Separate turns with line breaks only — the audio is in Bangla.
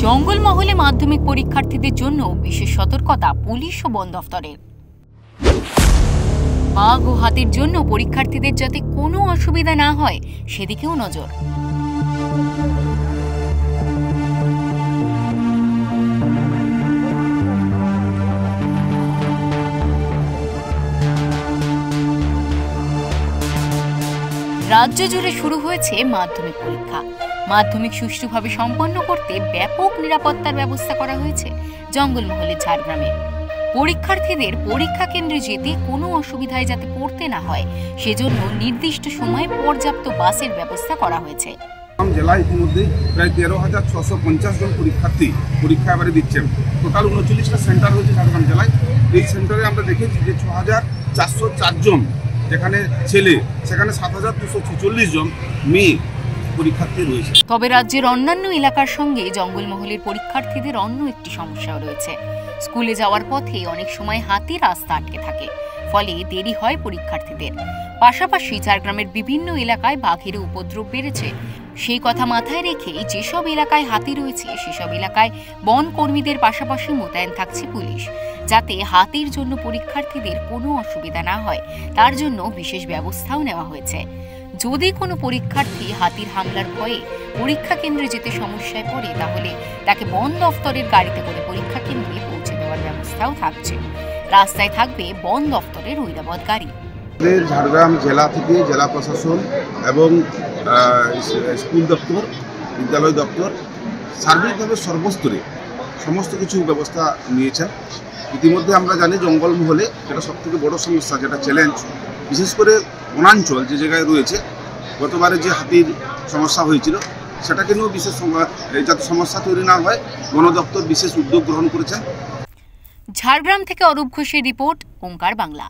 জঙ্গলমহলে মাধ্যমিক পরীক্ষার্থীদের জন্য বিশেষ সতর্কতা পুলিশ ও বন দফতরের। বাঘ ও হাতির জন্য পরীক্ষার্থীদের যাতে কোনো অসুবিধা না হয় সেদিকেও নজর। রাজ্য জুড়ে শুরু হয়েছে মাধ্যমিক পরীক্ষা। মাধ্যমিক সুষ্ঠুভাবে সম্পন্ন করতে ব্যাপক নিরাপত্তার ব্যবস্থা করা হয়েছে জঙ্গলমহলের ঝাড়গ্রামে। পরীক্ষার্থীদের পরীক্ষা কেন্দ্রে যেতে কোনো অসুবিধায় যাতে পড়তে না হয় সেজন্য নির্দিষ্ট সময়ে পর্যাপ্ত বাসের ব্যবস্থা করা হয়েছে।
জেলায় ইতিমধ্যে প্রায় 13,650 জন পরীক্ষার্থী পরীক্ষা এবারে দিচ্ছেন। টোটাল 39টা সেন্টার হয়েছে ঝাড়গ্রাম জেলায়। এই সেন্টারে আমরা দেখেছি যে 6,404 জন যেখানে ছেলে, সেখানে 7,246 জন মেয়ে পরীক্ষার্থী রয়েছে।
তবে রাজ্যের অন্যান্য এলাকার সঙ্গে জঙ্গলমহলের পরীক্ষার্থীদের অন্য একটি সমস্যাও রয়েছে। স্কুলে যাওয়ার পথে অনেক সময় হাতির রাস্তা আটকে থাকে, ফলে দেরি হয় পরীক্ষার্থীদের। পাশাপাশি ঝাড়গ্রামের বিভিন্ন এলাকায় বাঘের উপদ্রব বেড়েছে। সেই কথা মাথায় রেখে যেসব এলাকায় হাতি রয়েছে সেসব এলাকায় বন কর্মীদের পাশাপাশি মোতায়েন থাকছে পুলিশ, যাতে হাতির জন্য পরীক্ষার্থীদের কোনো অসুবিধা না হয় তার জন্য বিশেষ ব্যবস্থাও নেওয়া হয়েছে। যদি কোনো পরীক্ষার্থী হাতির হামলার ভয়ে পরীক্ষা কেন্দ্রে যেতে সমস্যায় পড়ে তাহলে তাকে বন দফতরের গাড়িতে করে পরীক্ষা কেন্দ্রে পৌঁছে দেওয়ার ব্যবস্থাও থাকছে। রাস্তায় থাকবে বন দফতরের ঐরাবত গাড়ি।
ঝাড়গ্রাম জেলা থেকে জেলা প্রশাসন এবং স্কুল দপ্তর, বিদ্যালয় দপ্তর সার্বিকভাবে সর্বস্তরে সমস্ত কিছু ব্যবস্থা নিয়েছেন। ইতিমধ্যে আমরা জানি জঙ্গলমহলে যেটা সবথেকে বড় সমস্যা, যেটা চ্যালেঞ্জ, বিশেষ করে বনাঞ্চল যে জায়গায় রয়েছে, গতবারে যে হাতির সমস্যা হয়েছিল সেটাকে নিয়েও বিশেষ যাতে সমস্যা তৈরি না হয় বন দপ্তর বিশেষ উদ্যোগ গ্রহণ করেছেন।
ঝাড়গ্রাম থেকে অরূপ ঘোষের রিপোর্ট, ওঙ্কার বাংলা।